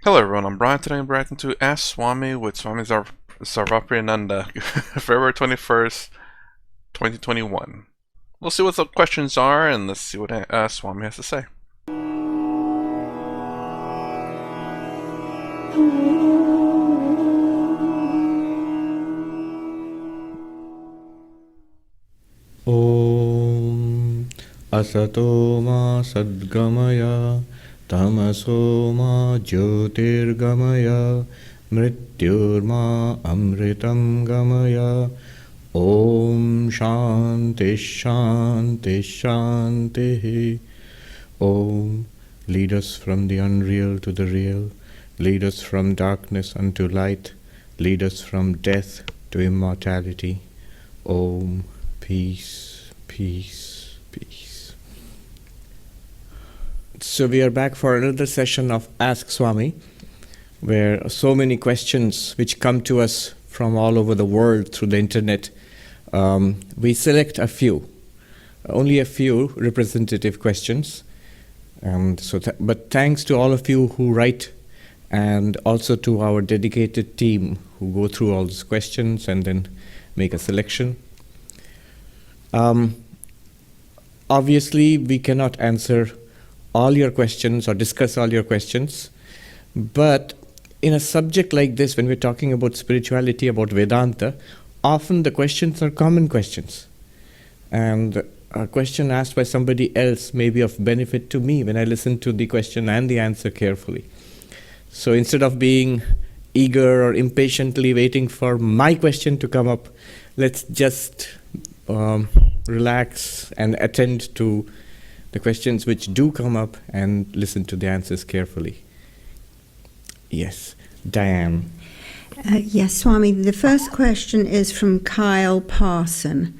Hello everyone, I'm Brian. Today I'm reacting to Ask Swami with Swami Sarvapriyananda, February 21st, 2021. We'll see what the questions are and let's see what Swami has to say. Om Asato Ma Sadgamaya Tamaso Ma Jyotirgamaya Mrityurma Amritam Gamaya Om Shanti Shanti Shanti. Om, lead us from the unreal to the real, lead us from darkness unto light, lead us from death to immortality. Om, peace, peace, peace. So we are back for another session of Ask Swami, where so many questions which come to us from all over the world through the internet. We select a few, only a few representative questions. But thanks to all of you who write, and also to our dedicated team who go through all these questions and then make a selection. Obviously, we cannot answer all your questions or discuss all your questions, but in a subject like this, when we're talking about spirituality, about Vedanta, often the questions are common questions. And a question asked by somebody else may be of benefit to me when I listen to the question and the answer carefully. So instead of being eager or impatiently waiting for my question to come up, let's just relax and attend to the questions which do come up and listen to the answers carefully. Yes, Diane. Yes, Swami. The first question is from Kyle Parson.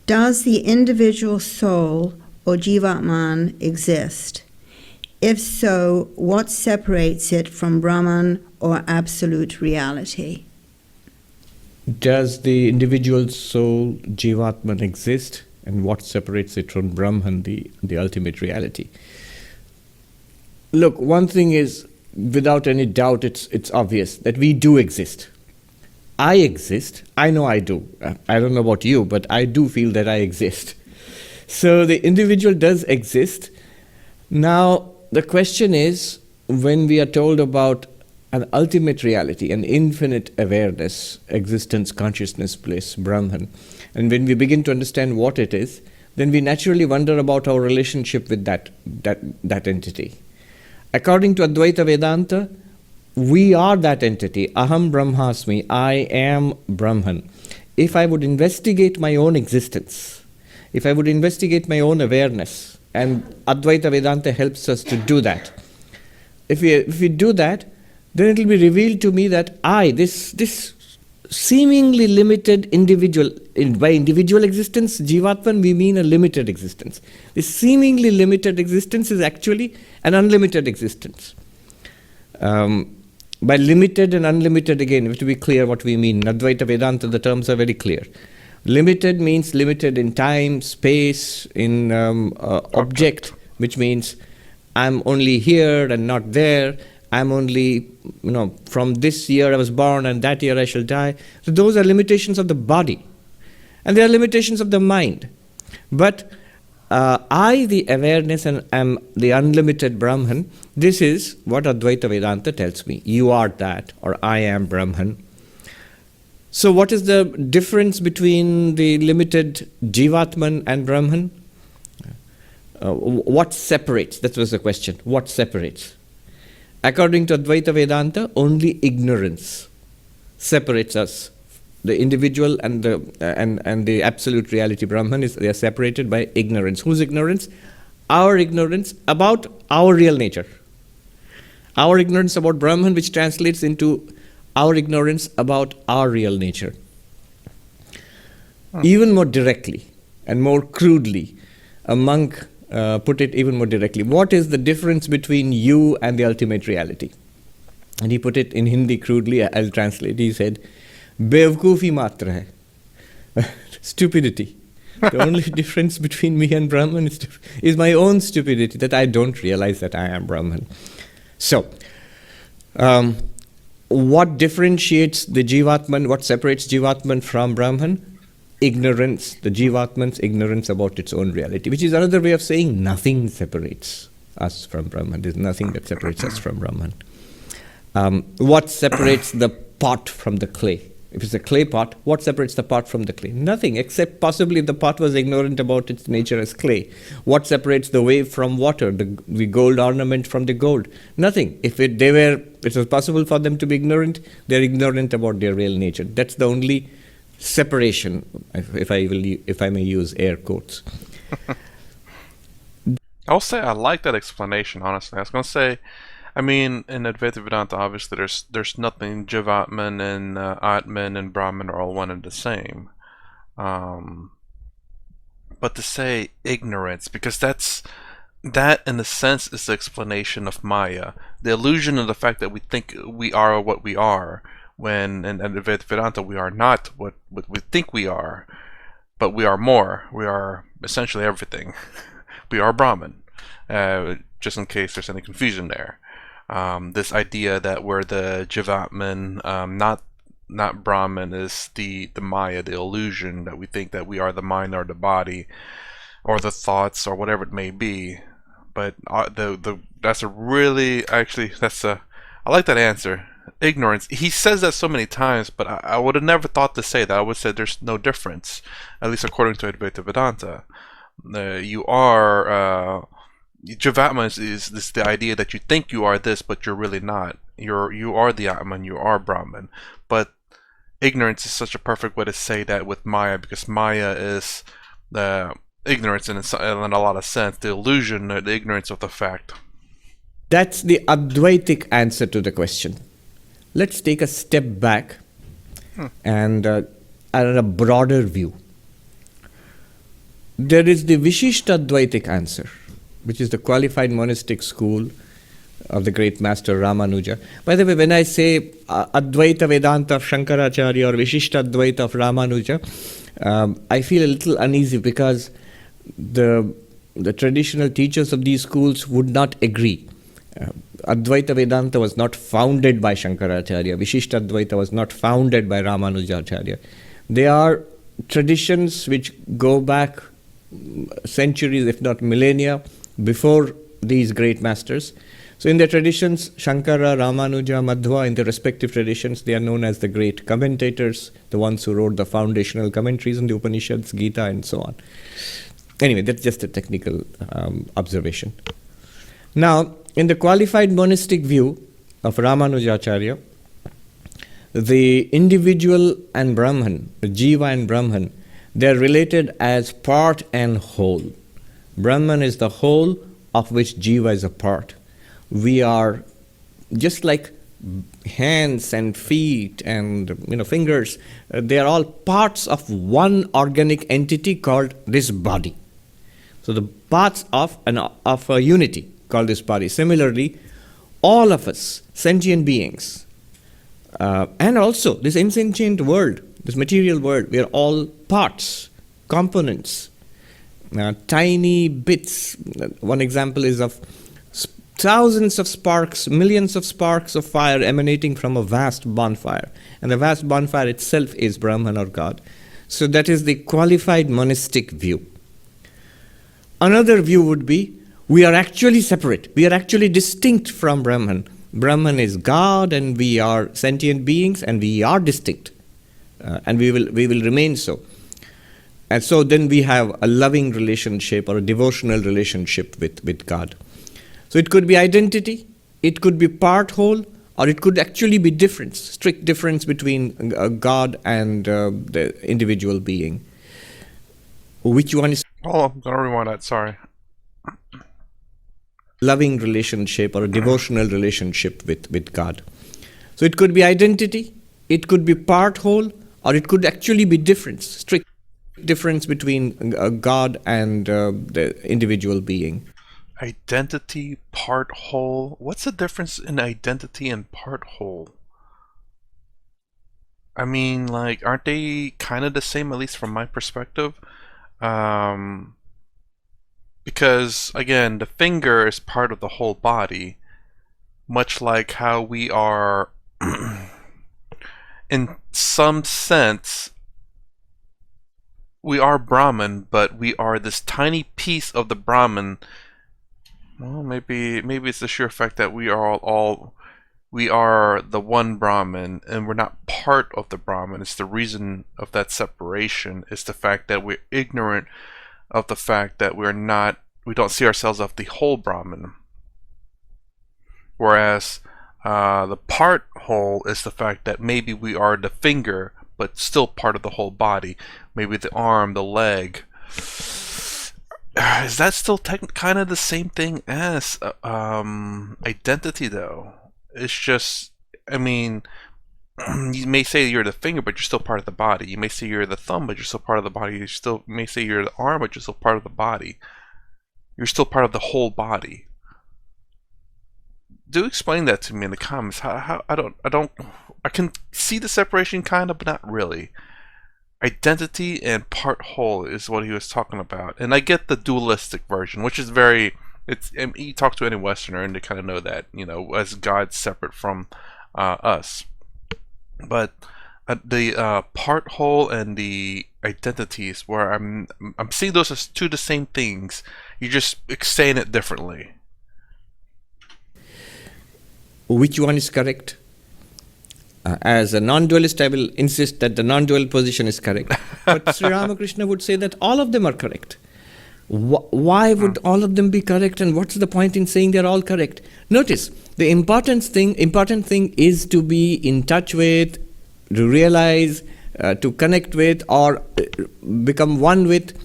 Does the individual soul or Jivatman exist? If so, what separates it from Brahman or absolute reality? Does the individual soul, Jivatman, exist? And what separates it from Brahman, the ultimate reality? Look, one thing is, without any doubt, it's obvious that we do exist. I exist. I know I do. I don't know about you, but I do feel that I exist. So the individual does exist. Now, the question is, when we are told about an ultimate reality, an infinite awareness, existence, consciousness, bliss, Brahman, and when we begin to understand what it is, then we naturally wonder about our relationship with that entity. According to Advaita Vedanta, we are that entity. Aham Brahmasmi, I am Brahman. If I would investigate my own existence, if I would investigate my own awareness, and Advaita Vedanta helps us to do that. If we do that, then it will be revealed to me that I, this seemingly limited individual, by individual existence, Jivatman, we mean a limited existence. This seemingly limited existence is actually an unlimited existence. By limited and unlimited, again, we have to be clear what we mean. In Advaita Vedanta, the terms are very clear. Limited means limited in time, space, in object, which means I'm only here and not there. I'm only, from this year I was born and that year I shall die. So those are limitations of the body. And they are limitations of the mind. But I, the awareness, and am the unlimited Brahman, this is what Advaita Vedanta tells me. You are that, or I am Brahman. So what is the difference between the limited Jivatman and Brahman? What separates? That was the question. What separates? According to Advaita Vedanta, only ignorance separates us. The individual and the absolute reality Brahman, they are separated by ignorance. Whose ignorance? Our ignorance about our real nature. Our ignorance about Brahman, which translates into our ignorance about our real nature. Even more directly and more crudely, a monk put it even more directly. What is the difference between you and the ultimate reality? And he put it in Hindi crudely. I'll translate. He said, "Bevkufi matra hai." Stupidity. The only difference between me and Brahman is my own stupidity, that I don't realize that I am Brahman. So, Um, what differentiates the Jivatman, what separates Jivatman from Brahman? Ignorance, the Jivatman's ignorance about its own reality, which is another way of saying nothing separates us from Brahman. There's nothing that separates us from Brahman. What separates the pot from the clay? If it's a clay pot, what separates the pot from the clay? Nothing, except possibly if the pot was ignorant about its nature as clay. What separates the wave from water, the gold ornament from the gold? Nothing. If it was possible for them to be ignorant, they're ignorant about their real nature. That's the only separation, if I may use air quotes. I'll say I like that explanation, honestly. I was going to say, I mean, in Advaita Vedanta, obviously, there's nothing. Jivatman and Atman and Brahman are all one and the same. But to say ignorance, because that in a sense is the explanation of Maya, the illusion of the fact that we think we are what we are, when in Advaita Vedanta we are not what we think we are, but we are more. We are essentially everything. We are Brahman. Just in case there's any confusion there. This idea that we're the Jivatman, not Brahman, is the Maya, the illusion that we think that we are the mind or the body or the thoughts or whatever it may be. But that's a really, actually, I like that answer. Ignorance. He says that so many times, but I would have never thought to say that. I would say there's no difference, at least according to Advaita Vedanta. You are Jivatman is the idea that you think you are this, but you're really not. You are the Atman, you are Brahman. But ignorance is such a perfect way to say that with Maya, because Maya is the ignorance in a lot of sense, the illusion, the ignorance of the fact. That's the Advaitic answer to the question. Let's take a step back and add a broader view. There is the Vishishtadvaitic answer, which is the qualified monastic school of the great master Ramanuja. By the way, when I say Advaita Vedanta of Shankaracharya or Vishishtadvaita of Ramanuja, I feel a little uneasy because the traditional teachers of these schools would not agree. Advaita Vedanta was not founded by Shankaracharya. Vishishtadvaita was not founded by Ramanujacharya. They are traditions which go back centuries, if not millennia, before these great masters. So in their traditions, Shankara, Ramanuja, Madhva, in their respective traditions, they are known as the great commentators, the ones who wrote the foundational commentaries on the Upanishads, Gita, and so on. Anyway, that's just a technical observation. Now, in the qualified monastic view of Ramanujacharya, the individual and Brahman, the Jiva and Brahman, they are related as part and whole. Brahman is the whole of which Jiva is a part. We are just like hands and feet and fingers. They are all parts of one organic entity called this body. So the parts of a unity called this body. Similarly, all of us, sentient beings, and also this insentient world, this material world, we are all parts, components, tiny bits. One example is of thousands of sparks, millions of sparks of fire emanating from a vast bonfire. And the vast bonfire itself is Brahman or God. So that is the qualified monastic view. Another view would be, we are actually separate. We are actually distinct from Brahman. Brahman is God and we are sentient beings and we are distinct. And we will remain so. And so then we have a loving relationship or a devotional relationship with God. So it could be identity, it could be part whole, or it could actually be difference, strict difference between God and the individual being. Which one is... Oh, I'm going to rewind that, sorry. Loving relationship or a devotional relationship with God. So it could be identity, it could be part whole, or it could actually be difference, strict difference between God and the individual being. Identity, part whole. What's the difference in identity and part whole? I mean, like, aren't they kind of the same, at least from my perspective? Because, again, the finger is part of the whole body, much like how we are, in some sense, we are Brahman, but we are this tiny piece of the Brahman. Well, maybe it's the sheer fact that we are we are the one Brahman, and we're not part of the Brahman. It's the reason of that separation. It's the fact that we're ignorant of the fact that we don't see ourselves as the whole Brahman. Whereas the part whole is the fact that maybe we are the finger, but still part of the whole body. Maybe the arm, the leg. Is that still kind of the same thing as identity, though? It's just, I mean, you may say you're the finger, but you're still part of the body. You may say you're the thumb, but you're still part of the body. You may say you're the arm, but you're still part of the body. You're still part of the whole body. Do explain that to me in the comments. How I can see the separation kind of, but not really. Identity and part whole is what he was talking about, and I get the dualistic version, which is very. You talk to any Westerner and they kind of know that, as God separate from us. But the part whole and the identities, where I'm seeing those as two the same things. You're just saying it differently. Which one is correct? As a non-dualist, I will insist that the non-dual position is correct. But Sri Ramakrishna would say that all of them are correct. Why would all of them be correct, and what's the point in saying they're all correct? Notice, the important thing is to be in touch with, to realize, to connect with, or become one with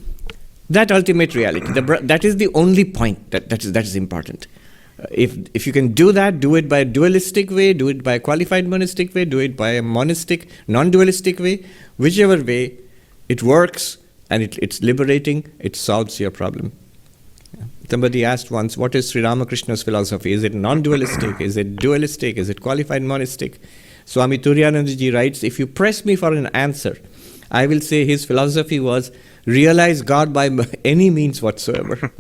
that ultimate reality. That is the only point that is important. If you can do that, do it by a dualistic way, do it by a qualified monistic way, do it by a monistic, non-dualistic way, whichever way it works, and it's liberating, it solves your problem. Somebody asked once, what is Sri Ramakrishna's philosophy? Is it non-dualistic? Is it dualistic? Is it qualified monistic? Swami Turiyanandaji writes, if you press me for an answer, I will say his philosophy was, realize God by any means whatsoever.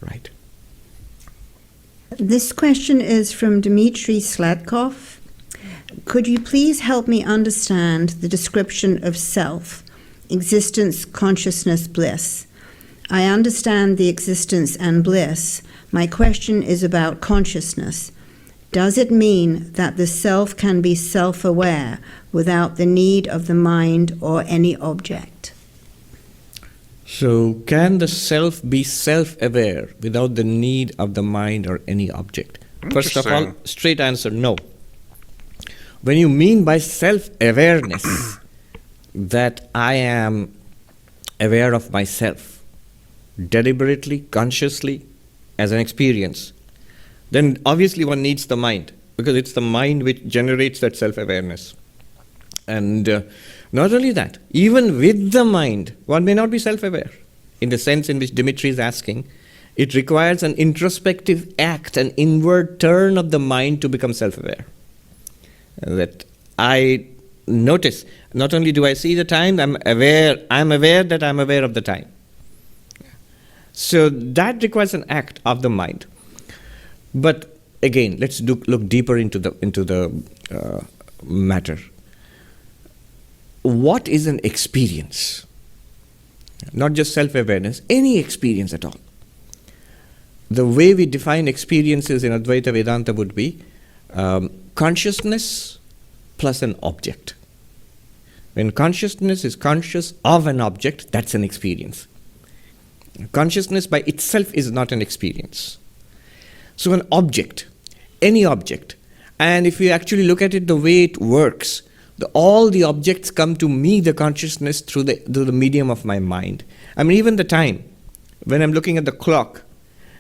Right. This question is from Dmitry Sladkov. Could you please help me understand the description of self, existence, consciousness, bliss? I understand the existence and bliss. My question is about consciousness. Does it mean that the self can be self-aware without the need of the mind or any object? So, can the self be self-aware without the need of the mind or any object? First of all, straight answer, no. When you mean by self-awareness that I am aware of myself, deliberately, consciously, as an experience, then obviously one needs the mind, because it's the mind which generates that self-awareness. And not only that, even with the mind, one may not be self-aware. In the sense in which Dimitri is asking, it requires an introspective act, an inward turn of the mind to become self-aware. That I notice, not only do I see the time, I'm aware that I'm aware of the time. So that requires an act of the mind. But again, let's look deeper into the matter. What is an experience? Not just self-awareness, any experience at all. The way we define experiences in Advaita Vedanta would be consciousness plus an object. When consciousness is conscious of an object, that's an experience. Consciousness by itself is not an experience. So an object, any object, and if you actually look at it the way it works, all the objects come to me, the consciousness, through the medium of my mind. I mean, even the time, when I'm looking at the clock,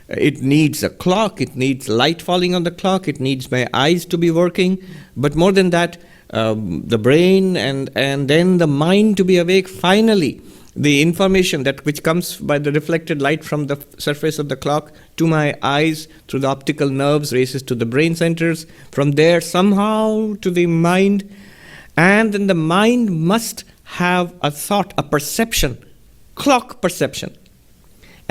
it needs a clock, it needs light falling on the clock, it needs my eyes to be working, but more than that, the brain and then the mind to be awake. Finally, the information which comes by the reflected light from the surface of the clock to my eyes through the optical nerves races to the brain centers, from there somehow to the mind. And then the mind must have a thought, a perception, clock perception.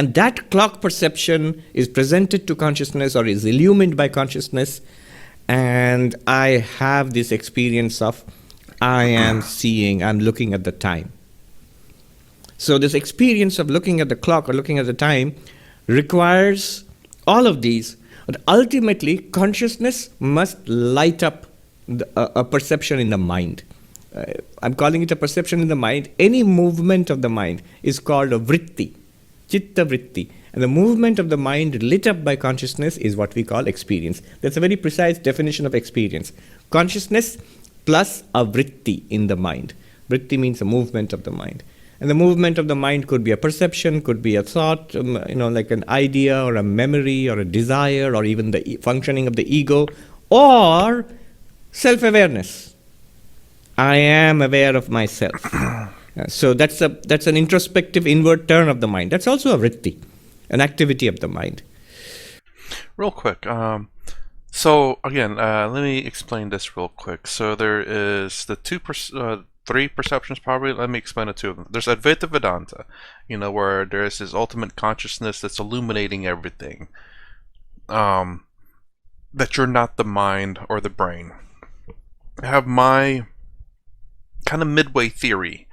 And that clock perception is presented to consciousness or is illumined by consciousness. And I have this experience of I am seeing, I'm looking at the time. So this experience of looking at the clock or looking at the time requires all of these. But ultimately, consciousness must light up a perception in the mind. I'm calling it a perception in the mind. Any movement of the mind is called a vritti, chitta vritti. And the movement of the mind lit up by consciousness is what we call experience. That's a very precise definition of experience. Consciousness plus a vritti in the mind. Vritti means a movement of the mind. And the movement of the mind could be a perception, could be a thought, like an idea or a memory or a desire or even the functioning of the ego, or self-awareness. I am aware of myself. So that's an introspective inward turn of the mind. That's also a vritti, an activity of the mind. Real quick. So again, let me explain this real quick. So there is the three perceptions probably. Let me explain the two of them. There's Advaita Vedanta, where there's this ultimate consciousness that's illuminating everything. That you're not the mind or the brain. I have my kind of midway theory,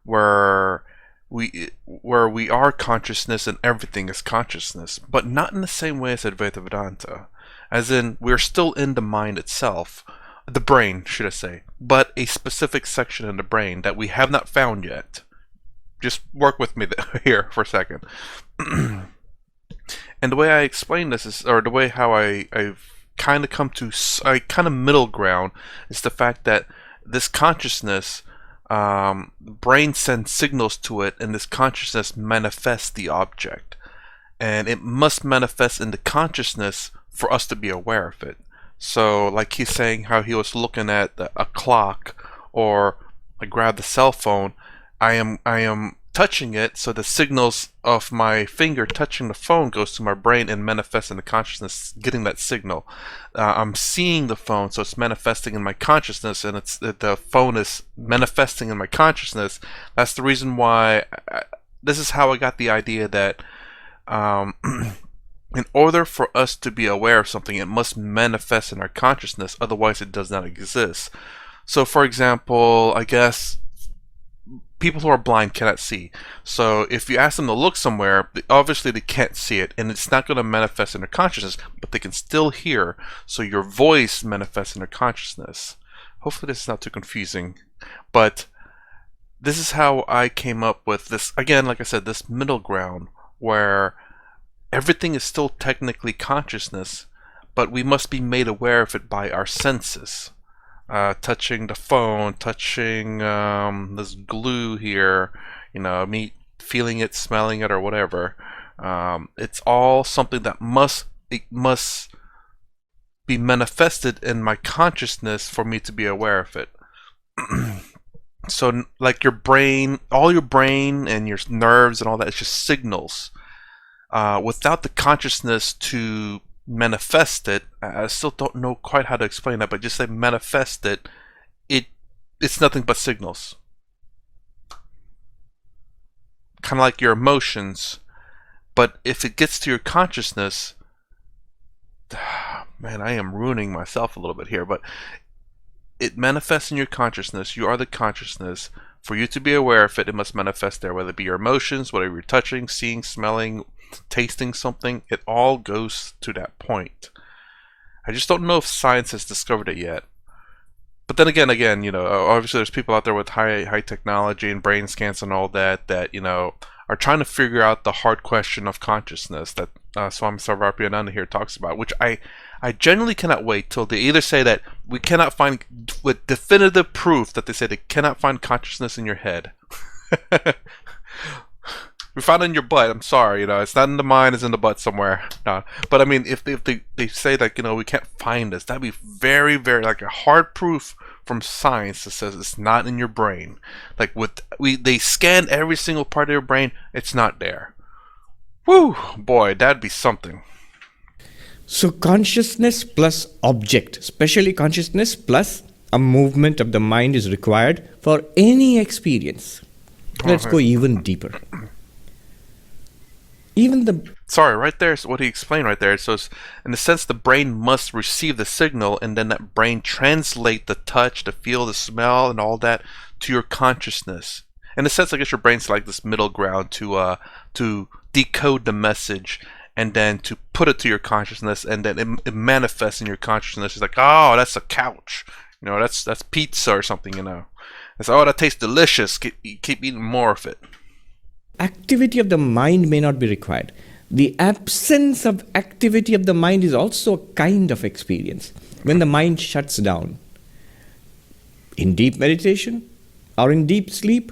where we are consciousness and everything is consciousness, but not in the same way as Advaita Vedanta. As in, we're still in the mind itself, the brain, should I say, but a specific section in the brain that we have not found yet. Just work with me here for a second. And the way I explain this is, or the way how I've kind of come to a kind of middle ground, is the fact that this consciousness, brain sends signals to it, and this consciousness manifests the object, and it must manifest in the consciousness for us to be aware of it. So like he's saying how he was looking at a clock, or I grab the cell phone, I am touching it, so the signals of my finger touching the phone goes to my brain and manifests in the consciousness, getting that signal. I'm seeing the phone, so it's manifesting in my consciousness, and the phone is manifesting in my consciousness. That's the reason why this is how I got the idea that in order for us to be aware of something, it must manifest in our consciousness, otherwise it does not exist. So for example, I guess people who are blind cannot see. So if you ask them to look somewhere, obviously they can't see it, and it's not going to manifest in their consciousness, but they can still hear. So your voice manifests in their consciousness. Hopefully this is not too confusing, but this is how I came up with this, again, like I said, this middle ground where everything is still technically consciousness, but we must be made aware of it by our senses. Touching the phone, touching this glue here, me feeling it, smelling it, or whatever. It's all something that must be manifested in my consciousness for me to be aware of it. So like your brain, all your brain and your nerves and all that, it's just signals. Without the consciousness to manifest it, I still don't know quite how to explain that, but just say manifest it, it's nothing but signals. Kind of like your emotions, but if it gets to your consciousness, man, I am ruining myself a little bit here, but it manifests in your consciousness. You are the consciousness. For you to be aware of it, it must manifest there, whether it be your emotions, whatever you're touching, seeing, smelling, tasting something, it all goes to that point. I just don't know if science has discovered it yet. But then again, obviously there's people out there with high technology and brain scans and all that are trying to figure out the hard question of consciousness that Swami Sarvapriyananda here talks about, which I genuinely cannot wait till they either say that we cannot find, with definitive proof that they say they cannot find consciousness in your head. We found it in your butt. I'm sorry, it's not in the mind, it's in the butt somewhere. No. But I mean, if they say that, we can't find this, that'd be very, very like a hard proof from science that says it's not in your brain. Like they scanned every single part of your brain, it's not there. Woo, boy, that'd be something. So consciousness plus object, especially consciousness plus a movement of the mind, is required for any experience. Let's go even deeper. Even the Sorry, right there is what he explained right there. So, in a sense, the brain must receive the signal, and then that brain translate the touch, the feel, the smell, and all that to your consciousness. In a sense, I guess your brain's like this middle ground to decode the message, and then to put it to your consciousness, and then it manifests in your consciousness. It's like, oh, that's a couch, that's pizza or something, It's oh, that tastes delicious. Keep eating more of it. activity of the mind may not be required. The absence of activity of the mind is also a kind of experience. When the mind shuts down, in deep meditation or in deep sleep,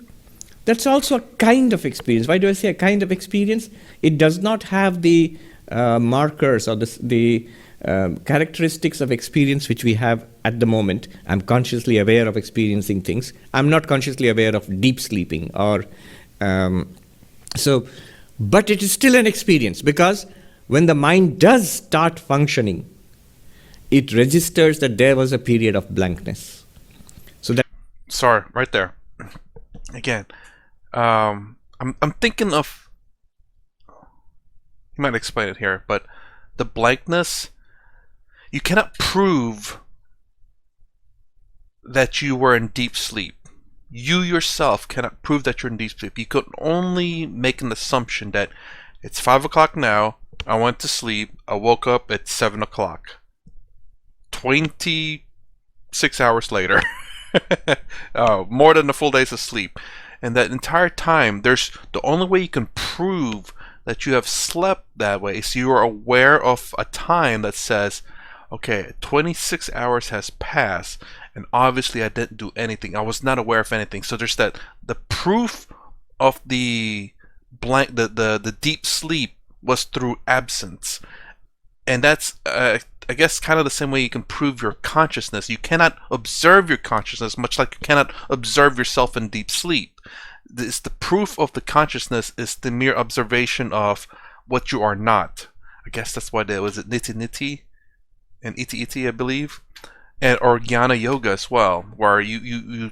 that's also a kind of experience. Why do I say a kind of experience? It does not have the markers or the characteristics of experience which we have at the moment. I'm consciously aware of experiencing things. I'm not consciously aware of deep sleeping or but it is still an experience, because when the mind does start functioning, it registers that there was a period of blankness. So that Sorry, right there. Again, I'm thinking of. You might explain it here, but the blankness, you cannot prove that you were in deep sleep. You yourself cannot prove that you're in deep sleep. You could only make an assumption that it's 5 o'clock now, I went to sleep, I woke up at 7 o'clock. 26 hours later. More than a full day's of sleep. And that entire time, the only way you can prove that you have slept that way is you are aware of a time that says, okay, 26 hours has passed, and obviously I didn't do anything. I was not aware of anything. So there's the proof of the deep sleep was through absence. And that's I guess kind of the same way you can prove your consciousness. You cannot observe your consciousness, much like you cannot observe yourself in deep sleep. The proof of the consciousness is the mere observation of what you are not. I guess that's why there was it niti niti and iti iti, I believe, and or jnana yoga as well, where you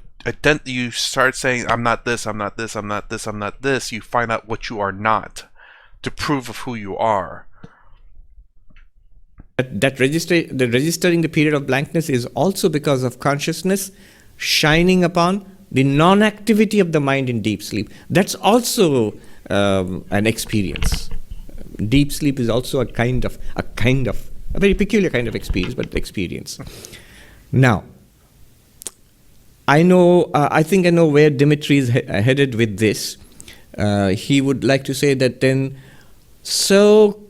start saying, I'm not this, I'm not this, I'm not this, I'm not this. You find out what you are not to prove of who you are. the registering the period of blankness is also because of consciousness shining upon the non-activity of the mind in deep sleep. That's also an experience. Deep sleep is also a very peculiar kind of experience, but experience. Now, I think I know where Dimitri is headed with this. He would like to say that then, so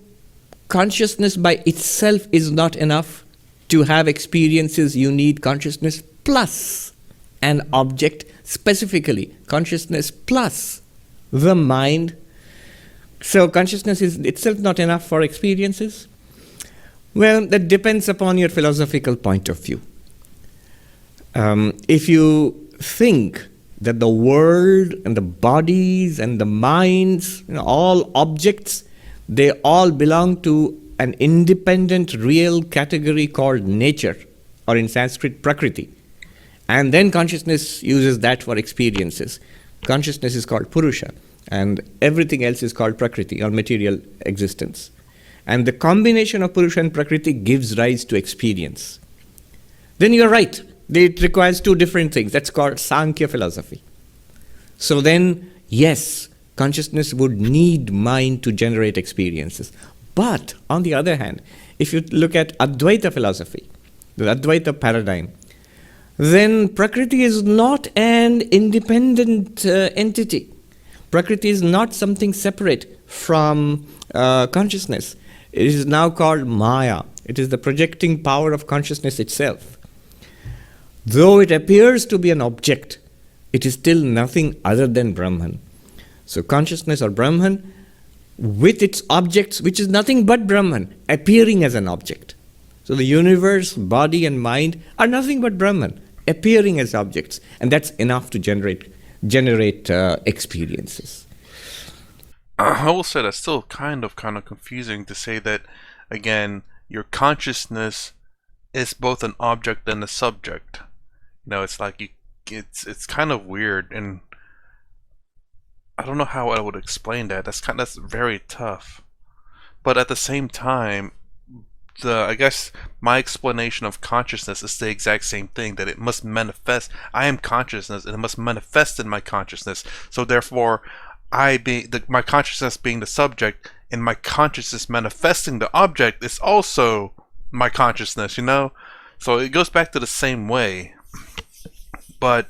consciousness by itself is not enough to have experiences. You need consciousness plus an object, specifically consciousness plus the mind. So consciousness is itself not enough for experiences? Well, that depends upon your philosophical point of view. If you think that the world and the bodies and the minds, all objects, they all belong to an independent real category called nature, or in Sanskrit, prakriti. And then consciousness uses that for experiences. Consciousness is called purusha, and everything else is called prakriti, or material existence. And the combination of purusha and prakriti gives rise to experience. Then you're right. It requires two different things. That's called Sankhya philosophy. So then, yes, consciousness would need mind to generate experiences. But on the other hand, if you look at Advaita philosophy, the Advaita paradigm, then Prakriti is not an independent entity. Prakriti is not something separate from consciousness. It is now called Maya. It is the projecting power of consciousness itself. Though it appears to be an object, it is still nothing other than Brahman. So consciousness or Brahman, with its objects, which is nothing but Brahman, appearing as an object. So the universe, body and mind are nothing but Brahman, appearing as objects. And that's enough to generate experiences. I will say that's still kind of confusing to say that, again, your consciousness is both an object and a subject. It's like it's kind of weird, and I don't know how I would explain that. That's very tough. But at the same time, I guess my explanation of consciousness is the exact same thing, that it must manifest. I am consciousness, and it must manifest in my consciousness. So therefore, my consciousness being the subject, and my consciousness manifesting the object is also my consciousness. So it goes back to the same way. But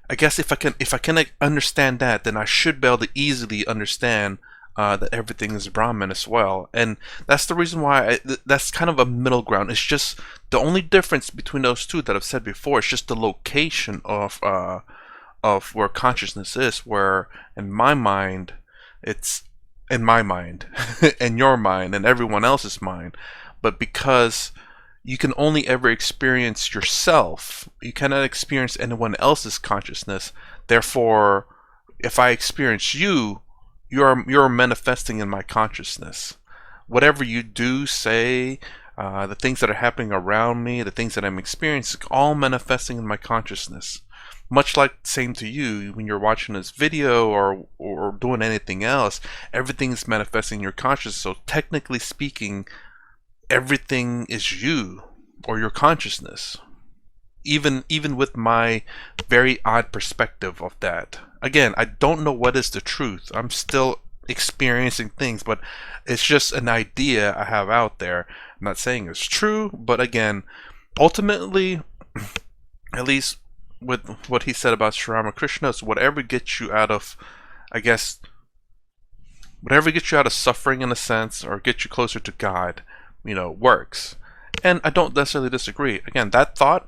I guess if I can understand that, then I should be able to easily understand that everything is Brahman as well. And that's the reason why that's kind of a middle ground. It's just the only difference between those two that I've said before. It's just the location of where consciousness is. Where in my mind, it's in my mind, in your mind, and everyone else's mind. But because you can only ever experience yourself, you cannot experience anyone else's consciousness. Therefore, if I experience you, you're manifesting in my consciousness. Whatever you do, say, the things that are happening around me, the things that I'm experiencing, all manifesting in my consciousness. Much like same to you when you're watching this video or doing anything else, everything is manifesting in your consciousness. So technically speaking, everything is you or your consciousness. Even with my very odd perspective of that. Again, I don't know what is the truth. I'm still experiencing things, but it's just an idea I have out there. I'm not saying it's true, but again, ultimately, at least with what he said about Sri Ramakrishna, is whatever gets you out of, I guess, whatever gets you out of suffering in a sense, or get you closer to God, works. And I don't necessarily disagree. Again, that thought,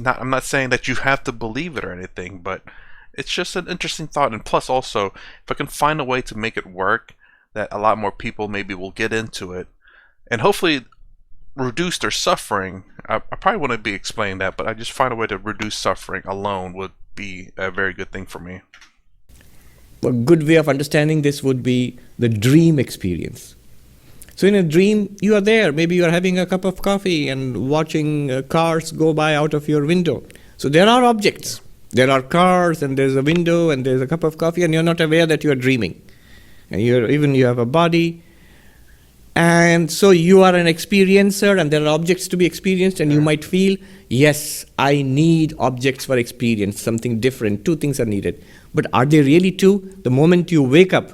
I'm not saying that you have to believe it or anything, but it's just an interesting thought. And plus also, if I can find a way to make it work, that a lot more people maybe will get into it, and hopefully reduce their suffering. I probably wouldn't be explaining that, but I just find a way to reduce suffering alone would be a very good thing for me. A good way of understanding this would be the dream experience. So in a dream, you are there. Maybe you are having a cup of coffee and watching cars go by out of your window. So there are objects. There are cars, and there's a window, and there's a cup of coffee, and you're not aware that you are dreaming. And you have a body. And so you are an experiencer, and there are objects to be experienced, and you might feel, yes, I need objects for experience, something different. Two things are needed. But are they really two? The moment you wake up,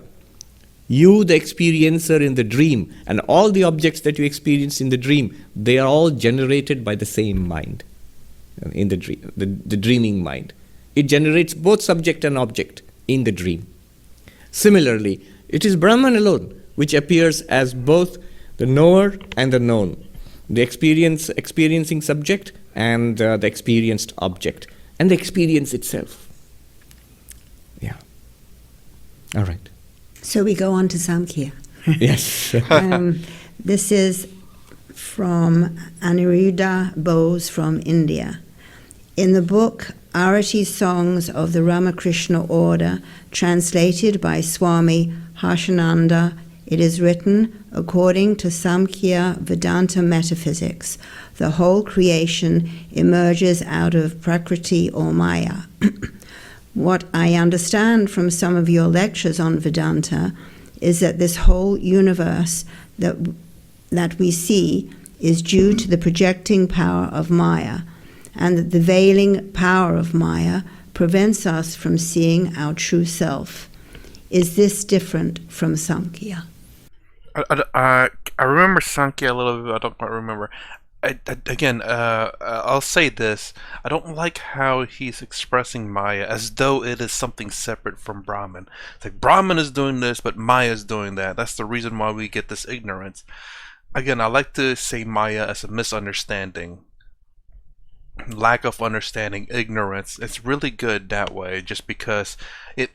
you, the experiencer in the dream, and all the objects that you experience in the dream, they are all generated by the same mind, in the dream, the dreaming mind. It generates both subject and object in the dream. Similarly, it is Brahman alone which appears as both the knower and the known, the experiencing subject and the experienced object, and the experience itself. Yeah. All right. So we go on to Sankhya. Yes. This is from Aniruddha Bose from India. In the book Arati Songs of the Ramakrishna Order, translated by Swami Harshananda, it is written, according to Samkhya Vedanta metaphysics, the whole creation emerges out of Prakriti or Maya. What I understand from some of your lectures on Vedanta is that this whole universe that we see is due to the projecting power of Maya, and that the veiling power of Maya prevents us from seeing our true self. Is this different from Sankhya? I remember Sankhya a little bit. I don't quite remember. I'll say this. I don't like how he's expressing Maya as though it is something separate from Brahman. It's like Brahman is doing this, but Maya is doing that. That's the reason why we get this ignorance. Again, I like to say Maya as a misunderstanding. Lack of understanding, ignorance. It's really good that way, just because it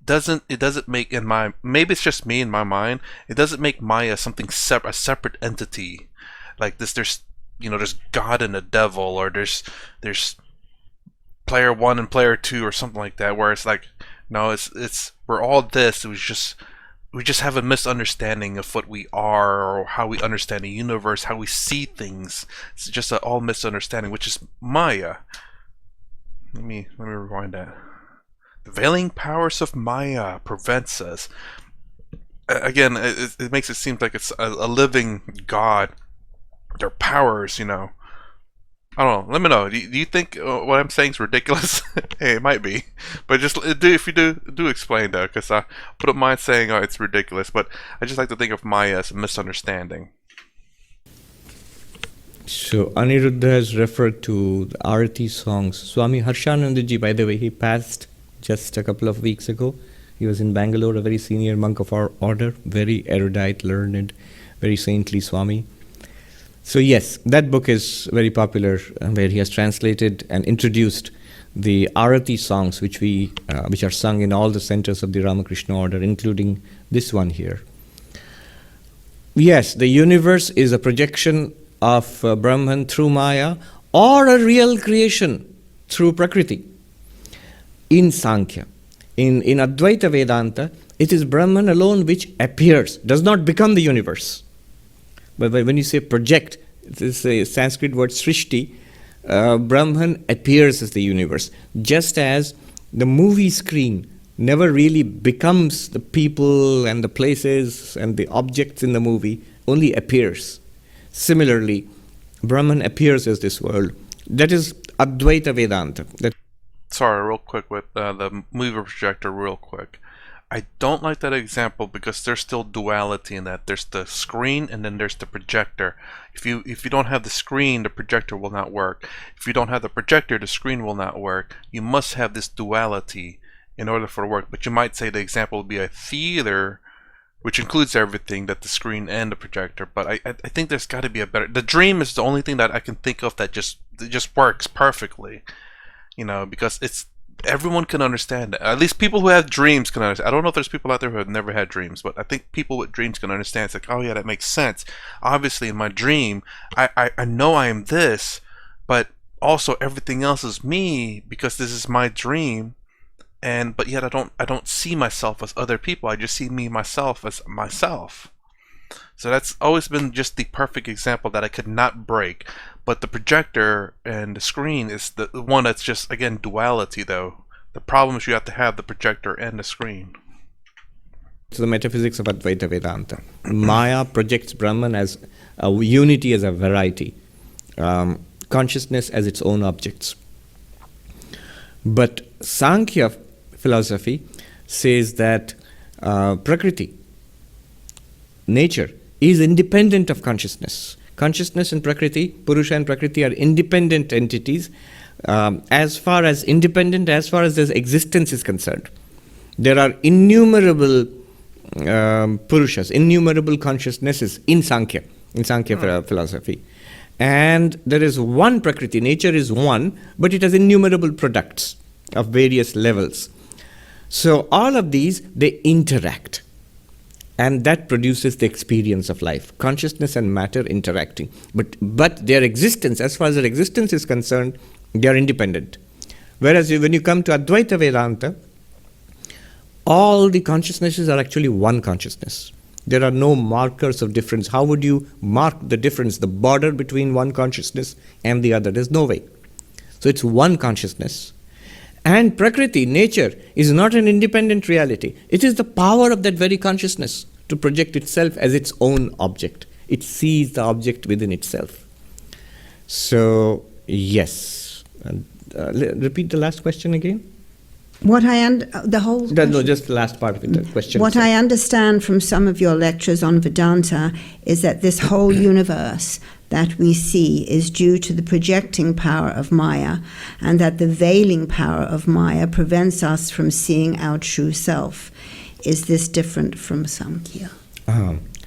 doesn't make, in my, maybe it's just me in my mind, it doesn't make Maya something a separate entity. Like this, there's God and the devil, or there's player 1 and player 2 or something like that, where it's like, no, it's we're all this. We just have a misunderstanding of what we are, or how we understand the universe, how we see things. It's just all misunderstanding, which is Maya. Let me rewind that. veiling powers of Maya prevents us. Again, it makes it seem like it's a living god. Their powers, I don't know. Let me know. Do you think what I'm saying is ridiculous? Hey, it might be, but just if you do explain that, because I don't mind saying it's ridiculous, but I just like to think of Maya as a misunderstanding. So Aniruddha has referred to the Arati songs. Swami Harshanandaji, by the way, he passed just a couple of weeks ago. He was in Bangalore, a very senior monk of our order, very erudite, learned, very saintly Swami. So yes, that book is very popular, where he has translated and introduced the Arati songs, which are sung in all the centers of the Ramakrishna order, including this one here. Yes, the universe is a projection of Brahman through Maya, or a real creation through Prakriti. In Sankhya, in Advaita Vedanta, it is Brahman alone which appears, does not become the universe. But when you say project, this is a Sanskrit word srishti, Brahman appears as the universe. Just as the movie screen never really becomes the people and the places and the objects in the movie, only appears. Similarly, Brahman appears as this world. That is Advaita Vedanta. Sorry, real quick with the movie projector, real quick. I don't like that example because there's still duality in that. There's the screen and then there's the projector. If you don't have the screen, the projector will not work. If you don't have the projector, the screen will not work. You must have this duality in order for it to work. But you might say the example would be a theater, which includes everything, that the screen and the projector. But I think there's got to be a better. The dream is the only thing that I can think of that just works perfectly. Because everyone can understand it. At least people who have dreams can understand. I don't know if there's people out there who have never had dreams, but I think people with dreams can understand. It's like, oh yeah, that makes sense. Obviously, in my dream, I know I am this, but also everything else is me because this is my dream. But yet I don't see myself as other people. I just see myself as myself. So that's always been just the perfect example that I could not break. But the projector and the screen is the one that's just, again, duality, though. The problem is you have to have the projector and the screen. It's the metaphysics of Advaita Vedanta. Maya projects Brahman as a unity, as a variety. Consciousness as its own objects. But Sankhya philosophy says that Prakriti, nature, is independent of consciousness. Consciousness and Prakriti, Purusha and Prakriti, are independent entities as far as their existence is concerned. There are innumerable Purushas, innumerable consciousnesses in Sankhya philosophy. And there is one Prakriti, nature is one, but it has innumerable products of various levels. So all of these, they interact. And that produces the experience of life. Consciousness and matter interacting. But their existence, as far as their existence is concerned, they are independent. Whereas when you come to Advaita Vedanta, all the consciousnesses are actually one consciousness. There are no markers of difference. How would you mark the difference, the border between one consciousness and the other? There's no way. So it's one consciousness. And Prakriti, nature, is not an independent reality. It is the power of that very consciousness to project itself as its own object. It sees the object within itself. So, yes. Repeat the last question again. No, just the last part of it, the question. What I understand from some of your lectures on Vedanta is that this whole universe that we see is due to the projecting power of Maya, and that the veiling power of Maya prevents us from seeing our true self. Is this different from Sankhya?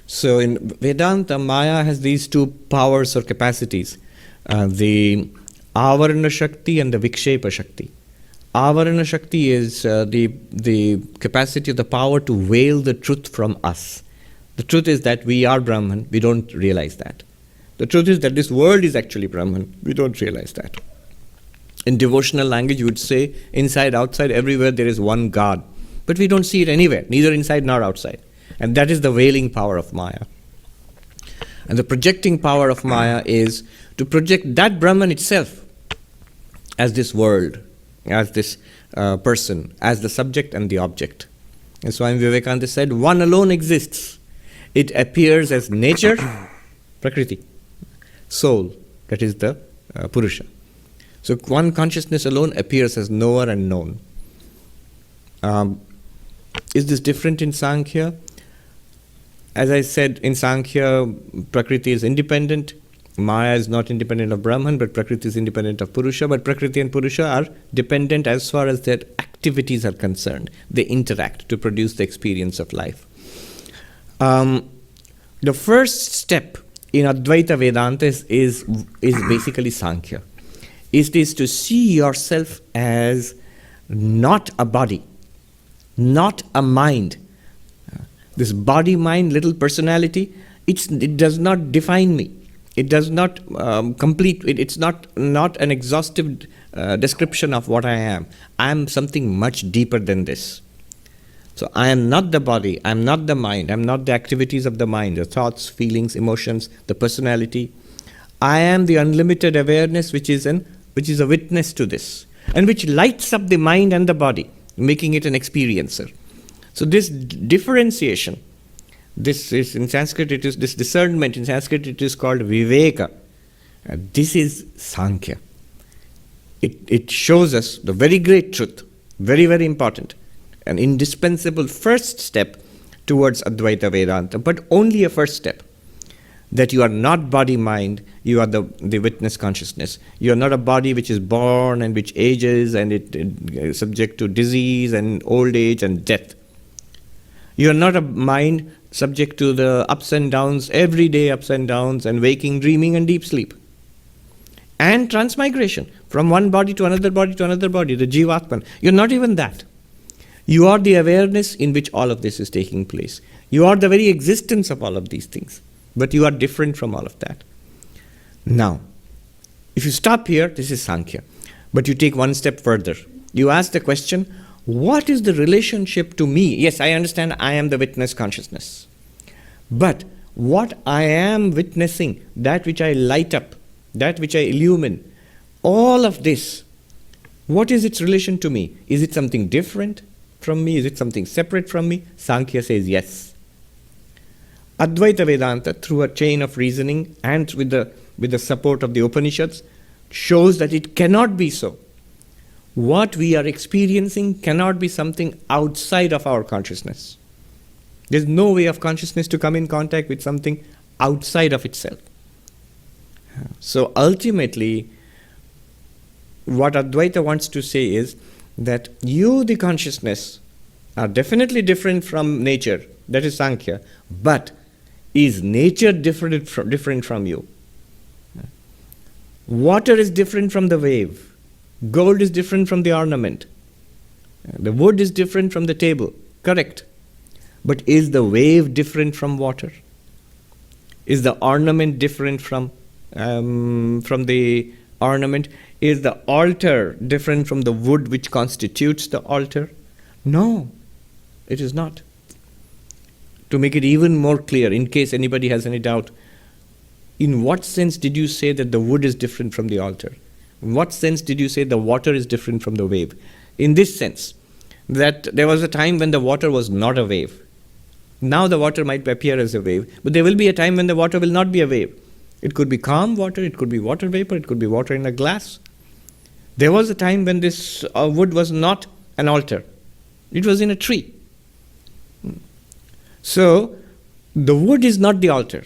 So in Vedanta, Maya has these two powers or capacities, the Avarana Shakti and the Vikshepa Shakti. Avarana Shakti is the capacity, the power to veil the truth from us. The truth is that we are Brahman, we don't realize that. The truth is that this world is actually Brahman, we don't realize that. In devotional language, you would say, inside, outside, everywhere there is one God. But we don't see it anywhere, neither inside nor outside. And that is the veiling power of Maya. And the projecting power of Maya is to project that Brahman itself as this world, as this person as the subject and the object. And Swami Vivekananda said, one alone exists. It appears as nature, Prakriti, soul, that is the Purusha. So one consciousness alone appears as knower and known. Is this different in Sankhya? As I said, in Sankhya, Prakriti is independent. Maya is not independent of Brahman, but Prakriti is independent of Purusha. But Prakriti and Purusha are dependent as far as their activities are concerned. They interact to produce the experience of life. The first step in Advaita Vedanta is basically Sankhya. It is to see yourself as not a body, not a mind. This body-mind little personality, it does not define me. It does not complete. It's not an exhaustive description of what I am. I am something much deeper than this. So I am not the body. I am not the mind. I am not the activities of the mind, the thoughts, feelings, emotions, the personality. I am the unlimited awareness which is a witness to this, and which lights up the mind and the body, making it an experiencer. So this differentiation, this is in Sanskrit, it is this discernment, in Sanskrit it is called viveka. This is Sankhya. It shows us the very great truth, very, very important, an indispensable first step towards Advaita Vedanta, but only a first step. That you are not body-mind, you are the witness consciousness. You are not a body which is born and which ages and it is subject to disease and old age and death. You are not a mind subject to the ups and downs, everyday ups and downs, and waking, dreaming, and deep sleep. And transmigration from one body to another body to another body, the Jivatman. You're not even that. You are the awareness in which all of this is taking place. You are the very existence of all of these things. But you are different from all of that. Now, if you stop here, this is Sankhya. But you take one step further. You ask the question, what is the relationship to me? Yes, I understand I am the witness consciousness. But what I am witnessing, that which I light up, that which I illumine, all of this, what is its relation to me? Is it something different from me? Is it something separate from me? Sankhya says yes. Advaita Vedanta, through a chain of reasoning and with the support of the Upanishads, shows that it cannot be so. What we are experiencing cannot be something outside of our consciousness. There's no way of consciousness to come in contact with something outside of itself. So ultimately, what Advaita wants to say is that you, the consciousness, are definitely different from nature, that is Sankhya, but is nature different from you? Water is different from the wave. Gold is different from the ornament. The wood is different from the table. Correct. But is the wave different from water? Is the ornament different from the ornament? Is the altar different from the wood which constitutes the altar? No, it is not. To make it even more clear, in case anybody has any doubt, in what sense did you say that the wood is different from the altar? In what sense did you say the water is different from the wave? In this sense, that there was a time when the water was not a wave. Now the water might appear as a wave, but there will be a time when the water will not be a wave. It could be calm water, it could be water vapor, it could be water in a glass. There was a time when this wood was not an altar. It was in a tree. So, the wood is not the altar.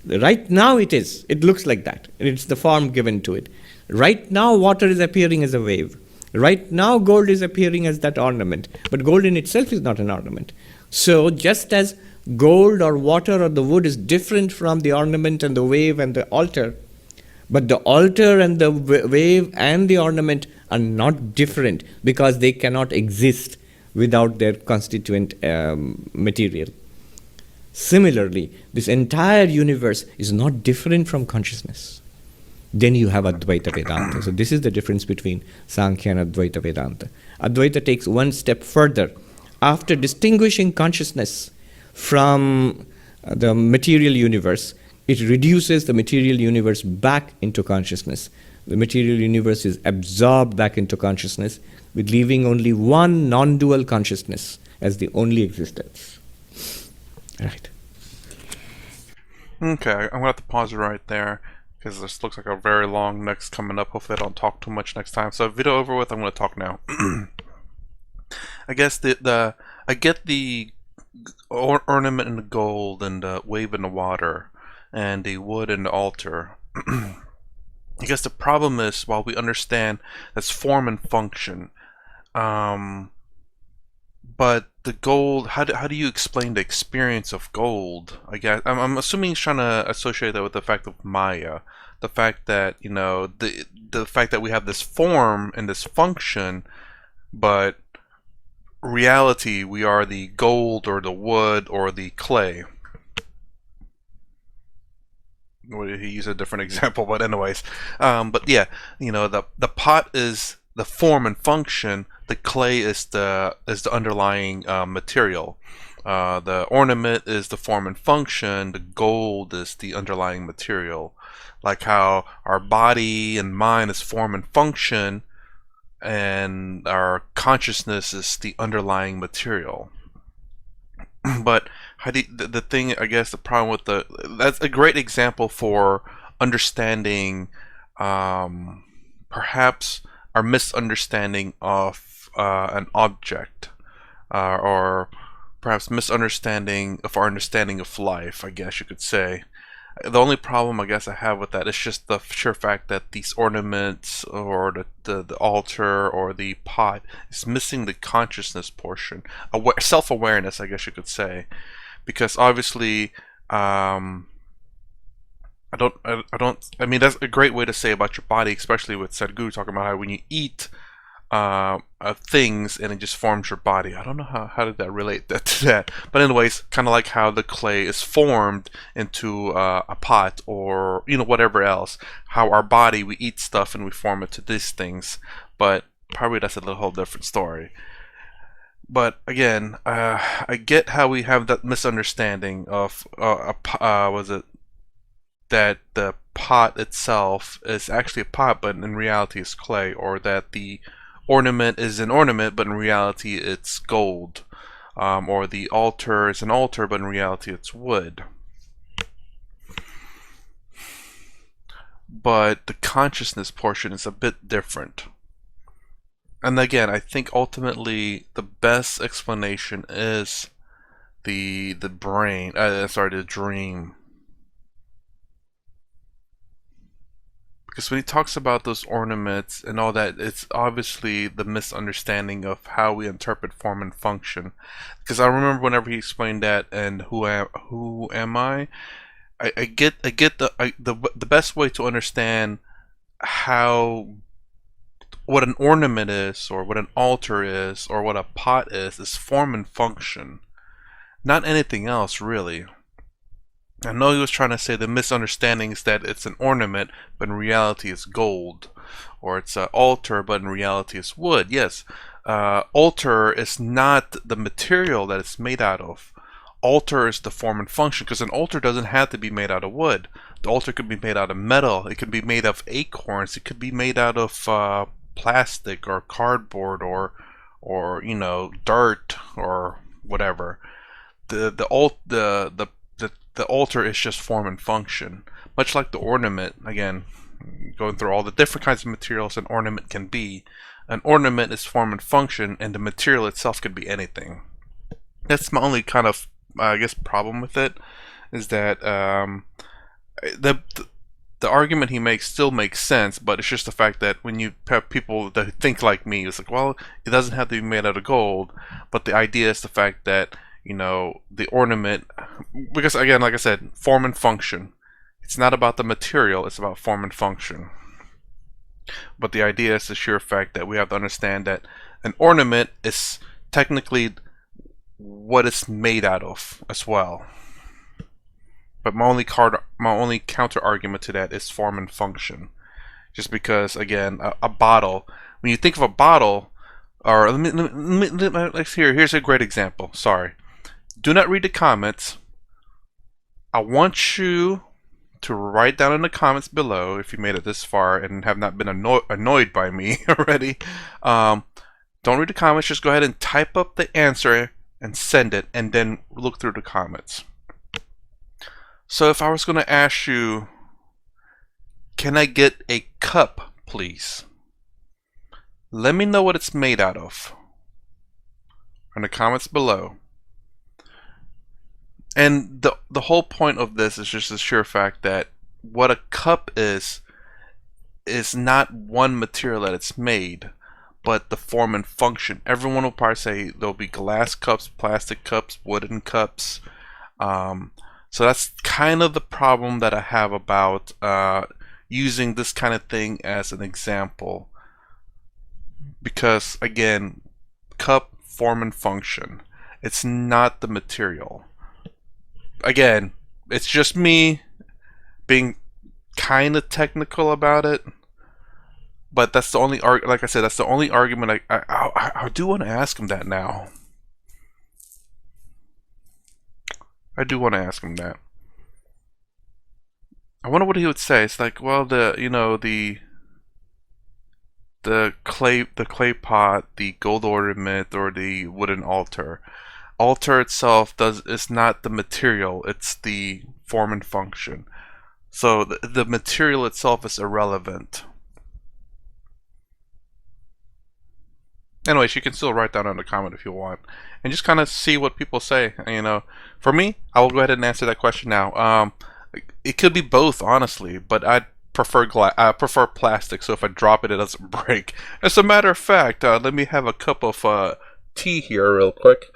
Right now it is. It looks like that. It's the form given to it. Right now water is appearing as a wave. Right now gold is appearing as that ornament. But gold in itself is not an ornament. So, just as gold or water or the wood is different from the ornament and the wave and the altar, but the altar and the wave and the ornament are not different because they cannot exist without their constituent material. Similarly, this entire universe is not different from consciousness. Then you have Advaita Vedanta. So this is the difference between Sankhya and Advaita Vedanta. Advaita takes one step further. After distinguishing consciousness from the material universe, It reduces the material universe back into consciousness. The material universe is absorbed back into consciousness, with leaving only one non-dual consciousness as the only existence. Right. Okay, I'm gonna have to pause it right there because this looks like a very long next coming up. Hopefully, I don't talk too much next time. So, video over with. I'm gonna talk now. I guess I get the ornament in the gold and the wave in the water and the wood and the altar. I guess the problem is, while we understand that's form and function, but the gold, how do you explain the experience of gold? I guess I'm assuming he's trying to associate that with the fact of Maya, the fact that the fact that we have this form and this function, but reality we are the gold or the wood or the clay. He used a different example, but anyways, but yeah, the pot is the form and function. The clay is the underlying material. The ornament is the form and function. The gold is the underlying material. Like how our body and mind is form and function, and our consciousness is the underlying material. But the thing, I guess, the problem with that's a great example for understanding, perhaps our misunderstanding of an object, or perhaps misunderstanding of our understanding of life, I guess you could say. The only problem I guess I have with that is just the sheer fact that these ornaments or the altar or the pot is missing the consciousness portion, self-awareness, I guess you could say, because obviously I mean, that's a great way to say about your body, especially with Sadhguru talking about how when you eat things and it just forms your body. I don't know how did that relate to that, but anyways, kind of like how the clay is formed into a pot or whatever else. How our body, we eat stuff and we form it to these things, but probably that's a whole different story. But again, I get how we have that misunderstanding of was it that the pot itself is actually a pot, but in reality it's clay, or that the ornament is an ornament, but in reality it's gold, or the altar is an altar, but in reality it's wood. But the consciousness portion is a bit different. And again, I think ultimately the best explanation is the brain, the dream. Because when he talks about those ornaments and all that, it's obviously the misunderstanding of how we interpret form and function. Because I remember whenever he explained that and who am I? I get the best way to understand what an ornament is, or what an altar is, or what a pot is form and function, not anything else really. I know he was trying to say the misunderstanding is that it's an ornament, but in reality it's gold, or it's an altar, but in reality it's wood. Yes, altar is not the material that it's made out of. Altar is the form and function, because an altar doesn't have to be made out of wood. The altar could be made out of metal. It could be made of acorns. It could be made out of plastic or cardboard or dirt or whatever. The altar is just form and function, much like the ornament. Again, going through all the different kinds of materials an ornament can be. An ornament is form and function, and the material itself could be anything. That's my only kind of, I guess, problem with it, is that the argument he makes still makes sense, but it's just the fact that when you have people that think like me, it's like, well, it doesn't have to be made out of gold, but the idea is the fact that the ornament, because again, like I said, form and function. It's not about the material, it's about form and function. But the idea is the sheer fact that we have to understand that an ornament is technically what it's made out of as well. But my only counter argument to that is form and function. Just because, again, a bottle, when you think of a bottle, or here's a great example. Sorry. Do not read the comments. I want you to write down in the comments below, if you made it this far and have not been annoyed by me already. Don't read the comments, just go ahead and type up the answer and send it, and then look through the comments. So if I was going to ask you, can I get a cup, please? Let me know what it's made out of in the comments below. And the whole point of this is just the sheer fact that what a cup is not one material that it's made, but the form and function. Everyone will probably say there'll be glass cups, plastic cups, wooden cups. So that's kind of the problem that I have about using this kind of thing as an example. Because, again, cup, form, and function. It's not the material. Again, it's just me being kind of technical about it. But that's the only like I said, that's the only argument I do want to ask him that now. I do want to ask him that. I wonder what he would say. It's like, well, the clay pot, the gold ornament, or the wooden altar. Altar itself is not the material, it's the form and function. So the material itself is irrelevant. Anyways, you can still write down in the comment if you want, and just kind of see what people say. You know, for me, I will go ahead and answer that question now. It could be both, honestly, but I prefer prefer plastic. So if I drop it, it doesn't break. As a matter of fact, let me have a cup of tea here, real quick.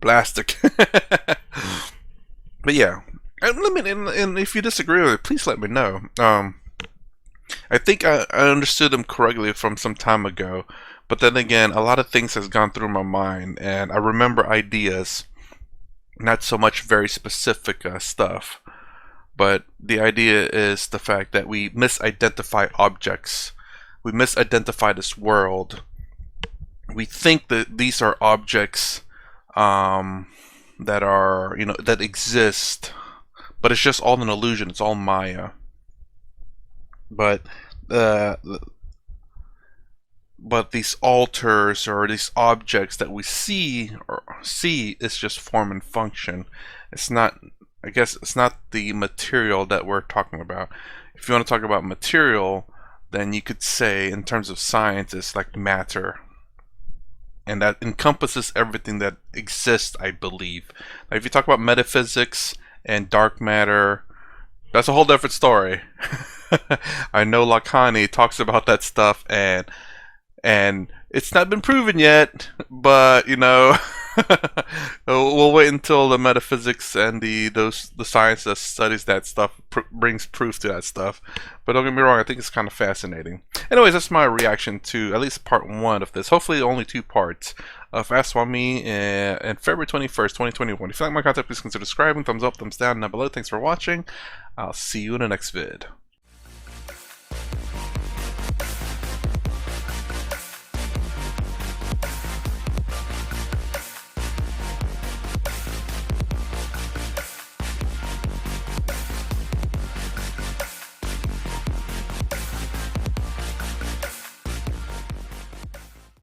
Plastic. But yeah, and if you disagree with it, please let me know. I think I understood him correctly from some time ago, but then again, a lot of things has gone through my mind, and I remember ideas, not so much very specific stuff, but the idea is the fact that we misidentify objects, we misidentify this world. We think that these are objects that are, that exist, but it's just all an illusion. It's all Maya. But these altars or these objects that we see is just form and function. It's not. I guess it's not the material that we're talking about. If you want to talk about material, then you could say, in terms of science, it's like matter. And that encompasses everything that exists, I believe. Now, if you talk about metaphysics and dark matter, that's a whole different story. I know Lacan talks about that stuff, and it's not been proven yet, but we'll wait until the metaphysics and the science that studies that stuff brings proof to that stuff. But don't get me wrong, I think it's kind of fascinating. Anyways, that's my reaction to at least part 1 of this. Hopefully only 2 parts of Ask Swami and February 21st, 2021. If you like my content, please consider subscribing, thumbs up, thumbs down, and down below. Thanks for watching. I'll see you in the next vid.